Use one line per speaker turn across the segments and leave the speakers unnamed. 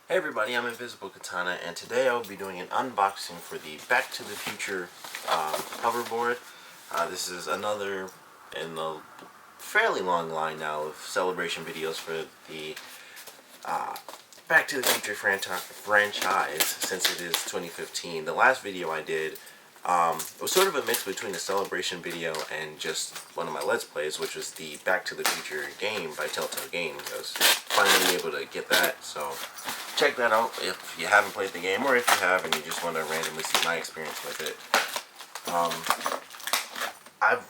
Hey everybody, I'm Invisible Katana, and today I will be doing an unboxing for the Back to the Future hoverboard. This is another in the fairly long line now of celebration videos for the uh, Back to the Future franchise since it is 2015. The last video I did was sort of a mix between a celebration video and just one of my Let's Plays, which was the Back to the Future game by Telltale Games. I was finally able to get that, so check that out if you haven't played the game, or if you have and you just want to randomly see my experience with it. I've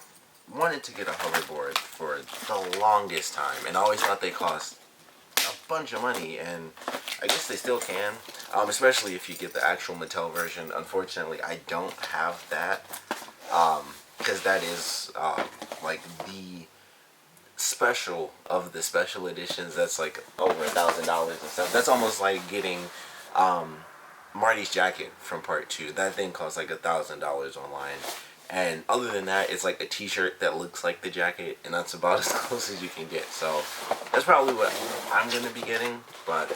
wanted to get a hoverboard for the longest time, and I always thought they cost a bunch of money, and I guess they still can, especially if you get the actual Mattel version. Unfortunately, I don't have that, because that is like the special of the special editions. That's like over $1,000 and stuff. That's almost like getting Marty's jacket from part 2. That thing costs like $1,000 online, and other than that, it's like a t-shirt that looks like the jacket, and that's about as close as you can get. So that's probably what I'm gonna be getting, but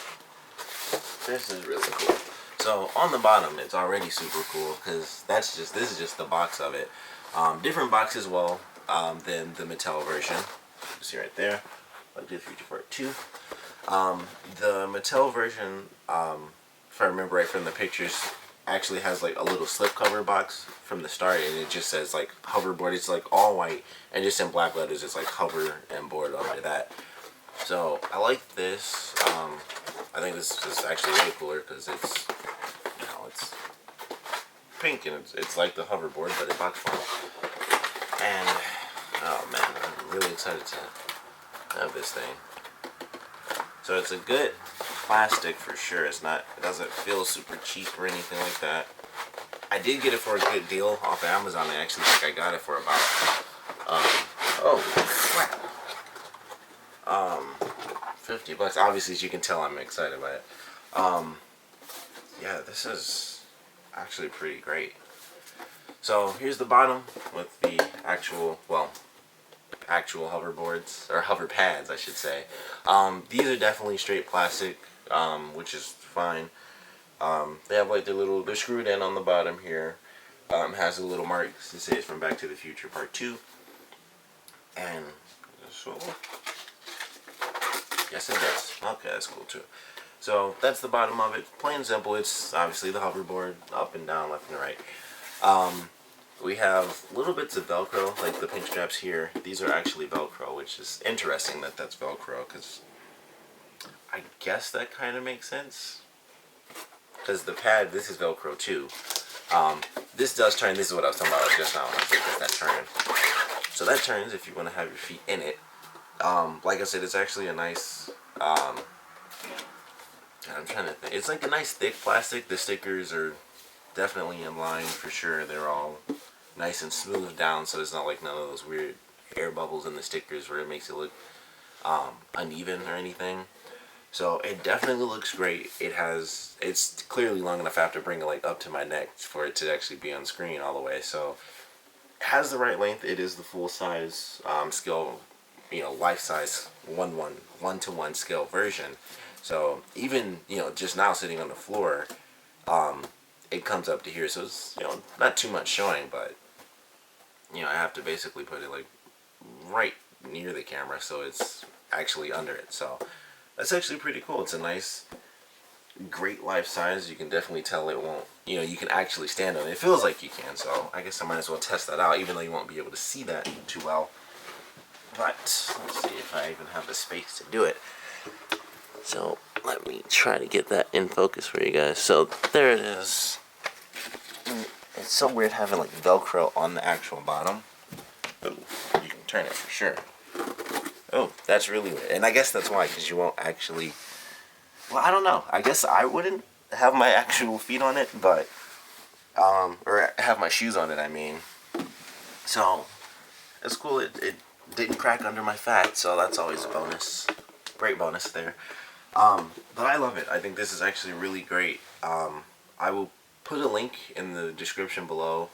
this is really cool. So on the bottom, it's already super cool because this is just the box of it. Different box as well than the Mattel version. You see right there, Back to the Future Part 2. The Mattel version, if I remember right from the pictures, actually has like a little slipcover box from the start, and it just says like hoverboard. It's like all white, and just in black letters it's like hover and board under that. So I like this. I think this is actually way cooler because it's, it's pink, and it's like the hoverboard but in box form. And oh man, I'm really excited to have this thing. So it's a good plastic for sure. It doesn't feel super cheap or anything like that. I did get it for a good deal off of Amazon. I actually think I got it for about oh crap, $50. Obviously, as you can tell, I'm excited by it. Yeah, this is actually pretty great. So here's the bottom with the actual hoverboards, or hover pads I should say. These are definitely straight plastic, which is fine. They have like they're screwed in on the bottom here. Has a little mark to say it's from Back to the Future Part 2. And so, yes it does. Okay, that's cool too. So that's the bottom of it. Plain simple. It's obviously the hoverboard, up and down, left and right. We have little bits of Velcro, like the pink straps here. These are actually Velcro, which is interesting that that's Velcro, because I guess that kind of makes sense. Because the pad, this is Velcro too. This does turn. This is what I was talking about just now. I said that turn. So that turns if you want to have your feet in it. Like I said, it's actually a nice. I'm trying to think. It's like a nice thick plastic. The stickers are definitely in line for sure. They're all nice and smooth down, so it's not like none of those weird air bubbles in the stickers where it makes it look uneven or anything. So it definitely looks great. It's clearly long enough I have to bring it like up to my neck for it to actually be on screen all the way. So it has the right length. It is the full size scale, life size 1:1 scale version. So even just now sitting on the floor, it comes up to here. So it's not too much showing, but I have to basically put it like right near the camera so it's actually under it. So that's actually pretty cool. It's a nice, great life size. You can definitely tell it won't, you can actually stand on it. It feels like you can, so I guess I might as well test that out, even though you won't be able to see that too well. But let's see if I even have the space to do it. So let me try to get that in focus for you guys. So there it is. It's so weird having like Velcro on the actual bottom. Ooh, you can turn it for sure. Oh, that's really weird. And I guess that's why, because you won't actually... Well, I don't know. I guess I wouldn't have my actual feet on it, but... or have my shoes on it, I mean. So, it's cool. It didn't crack under my fat, so that's always a bonus. Great bonus there. But I love it. I think this is actually really great. I will put a link in the description below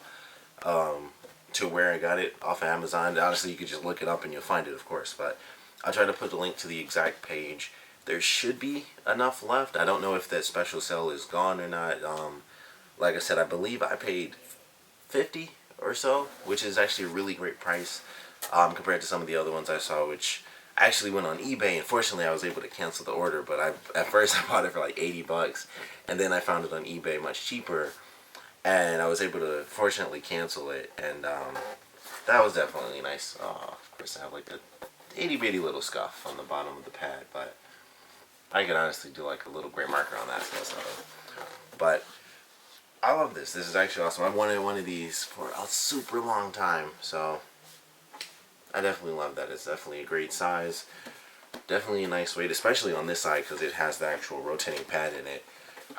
to where I got it off of Amazon. Honestly, you could just look it up and you'll find it, of course. But I'll try to put the link to the exact page. there should be enough left. I don't know if that special sale is gone or not. Like I said, I believe I paid 50 or so, which is actually a really great price compared to some of the other ones I saw, which I actually went on eBay. And fortunately, I was able to cancel the order. But at first I bought it for like 80 bucks, and then I found it on eBay much cheaper, and I was able to fortunately cancel it, and that was definitely nice. Of course, I have like a itty bitty little scuff on the bottom of the pad, but I could honestly do like a little gray marker on that stuff. So. But I love this. This is actually awesome. I've wanted one of these for a super long time, so I definitely love that. It's definitely a great size. Definitely a nice weight, especially on this side because it has the actual rotating pad in it.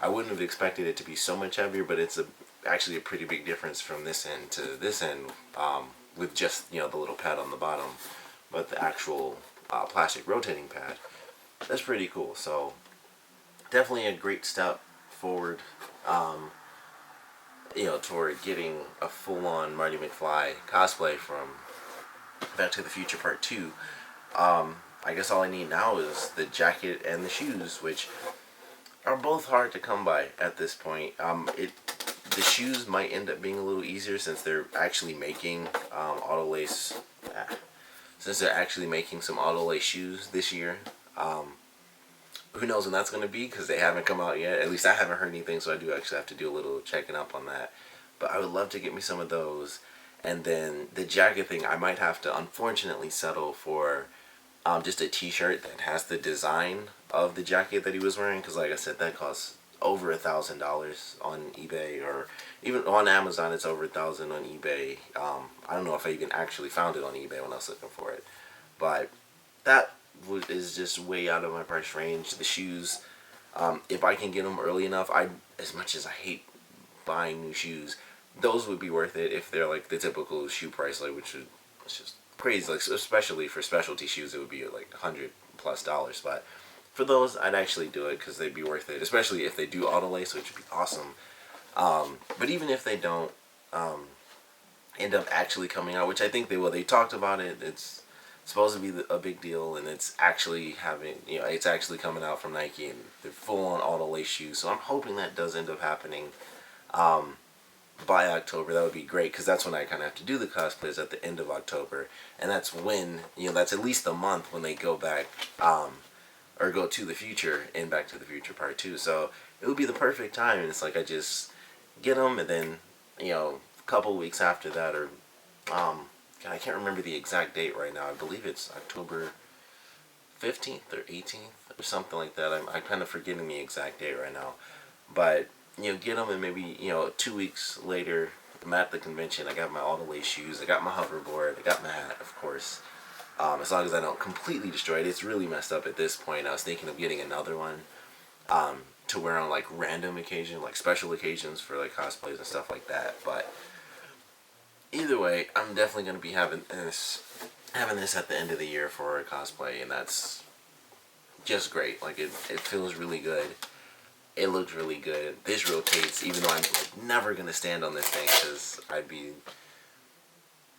I wouldn't have expected it to be so much heavier, but it's actually a pretty big difference from this end to this end with just the little pad on the bottom, but the actual plastic rotating pad. That's pretty cool. So definitely a great step forward. Toward getting a full-on Marty McFly cosplay from Back to the Future Part 2. I guess all I need now is the jacket and the shoes, which are both hard to come by at this point. The shoes might end up being a little easier since they're actually making auto lace. Since they're actually making some auto lace shoes this year. Who knows when that's going to be because they haven't come out yet. At least I haven't heard anything, so I do actually have to do a little checking up on that. But I would love to get me some of those. And then the jacket thing, I might have to unfortunately settle for just a t-shirt that has the design of the jacket that he was wearing. Because like I said, that costs over $1,000 on eBay, or even on Amazon it's over $1,000 on eBay. I don't know if I even actually found it on eBay when I was looking for it. But that is just way out of my price range. The shoes, if I can get them early enough, as much as I hate buying new shoes, those would be worth it if they're like the typical shoe price, like it's just crazy. Like especially for specialty shoes, it would be like $100+. But for those, I'd actually do it because they'd be worth it, especially if they do auto lace, which would be awesome. But even if they don't end up actually coming out, which I think they will, they talked about it. It's supposed to be a big deal, and it's actually it's actually coming out from Nike, and they're full-on auto lace shoes. So I'm hoping that does end up happening by October. That would be great because that's when I kind of have to do the cosplays at the end of October, and that's when that's at least a month when they go back or go to the future in Back to the Future Part 2. So it would be the perfect time, and it's like I just get them, and then a couple weeks after that, or I can't remember the exact date right now. I believe it's October 15th or 18th or something like that. I'm kind of forgetting the exact date right now. But, get them, and maybe, 2 weeks later, I'm at the convention. I got my auto lace shoes. I got my hoverboard. I got my hat, of course. As long as I don't completely destroy it. It's really messed up at this point. I was thinking of getting another one to wear on, like, random occasions, like special occasions for, like, cosplays and stuff like that. But either way, I'm definitely going to be having this at the end of the year for a cosplay, and that's just great. Like, it feels really good. It looks really good. This rotates, even though I'm like never going to stand on this thing because I'd be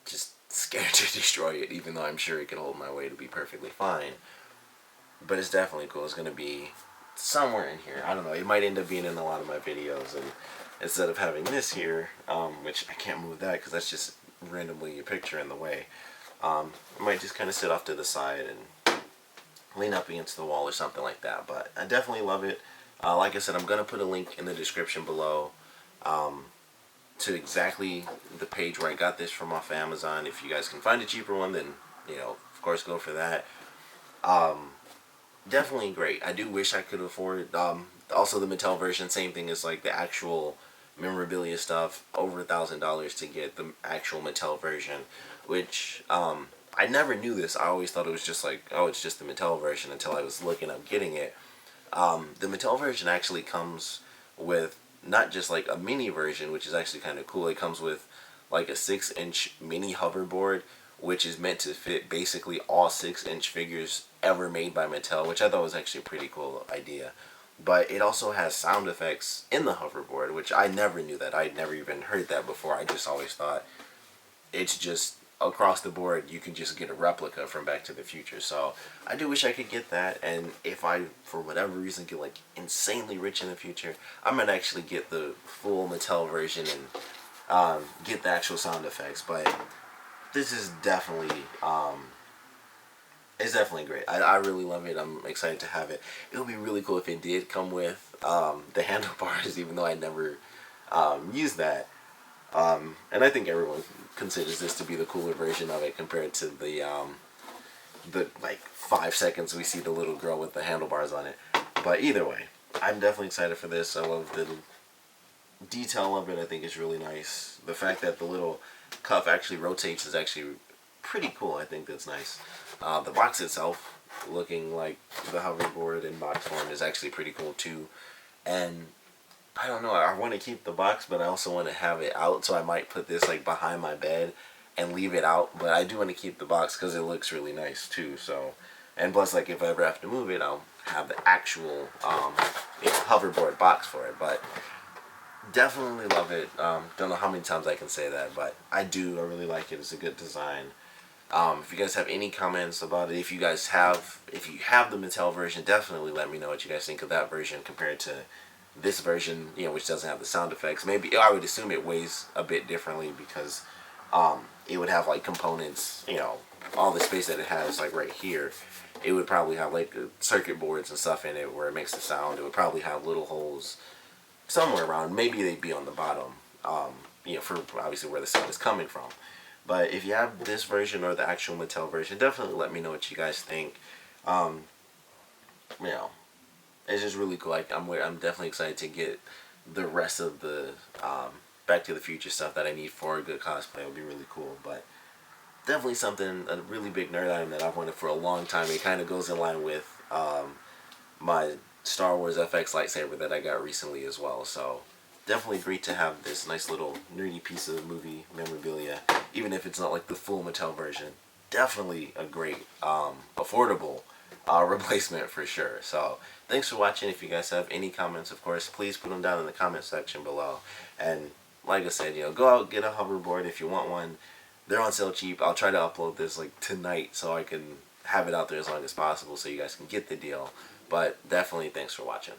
just scared to destroy it, even though I'm sure it can hold my weight. It'll be perfectly fine. But it's definitely cool. It's going to be somewhere in here. I don't know. It might end up being in a lot of my videos, and instead of having this here, which I can't move that because that's just randomly a picture in the way, I might just kind of sit off to the side and lean up against the wall or something like that. But I definitely love it. Like I said, I'm going to put a link in the description below to exactly the page where I got this from off Amazon. If you guys can find a cheaper one, then, of course, go for that. Definitely great. I do wish I could afford also the Mattel version. Same thing as like the actual memorabilia stuff, over $1,000 to get the actual Mattel version, which I never knew this. I always thought it was just like, oh, it's just the Mattel version until I was looking up getting it. The Mattel version actually comes with not just like a mini version, which is actually kind of cool. It comes with like a 6-inch mini hoverboard, which is meant to fit basically all 6-inch figures ever made by Mattel, which I thought was actually a pretty cool idea. But it also has sound effects in the hoverboard, which I never knew that. I'd never even heard that before. I just always thought it's just across the board you can just get a replica from Back to the Future. So I do wish I could get that, and if I for whatever reason get like insanely rich in the future, I might actually get the full Mattel version and get the actual sound effects. But this is definitely it's definitely great. I really love it. I'm excited to have it. It would be really cool if it did come with the handlebars, even though I never used that. And I think everyone considers this to be the cooler version of it compared to the like 5 seconds we see the little girl with the handlebars on it. But either way, I'm definitely excited for this. I love the detail of it. I think it's really nice. The fact that the little cuff actually rotates is actually pretty cool. I think that's nice. The box itself, looking like the hoverboard in box form, is actually pretty cool too. And I don't know, I want to keep the box, but I also want to have it out, so I might put this like behind my bed and leave it out. But I do want to keep the box because it looks really nice too. So, and plus, like if I ever have to move it, I'll have the actual hoverboard box for it. But definitely love it. Don't know how many times I can say that, but I do. I really like it. It's a good design. If you guys have any comments about it, if you have the Mattel version, definitely let me know what you guys think of that version compared to this version, which doesn't have the sound effects. Maybe I would assume it weighs a bit differently because it would have like components, all the space that it has like right here. It would probably have like circuit boards and stuff in it where it makes the sound. It would probably have little holes somewhere around. Maybe they'd be on the bottom, for obviously where the sound is coming from. But if you have this version or the actual Mattel version, definitely let me know what you guys think. Um, you know, it's just really cool. I'm definitely excited to get the rest of the Back to the Future stuff that I need for a good cosplay. It would be really cool. But definitely a really big nerd item that I've wanted for a long time. It kind of goes in line with my Star Wars FX lightsaber that I got recently as well. So definitely great to have this nice little nerdy piece of movie memorabilia, even if it's not like the full Mattel version. Definitely a great, affordable replacement for sure. So thanks for watching. If you guys have any comments, of course, please put them down in the comment section below. And like I said, go out, get a hoverboard if you want one. They're on sale cheap. I'll try to upload this like tonight so I can have it out there as long as possible so you guys can get the deal. But definitely thanks for watching.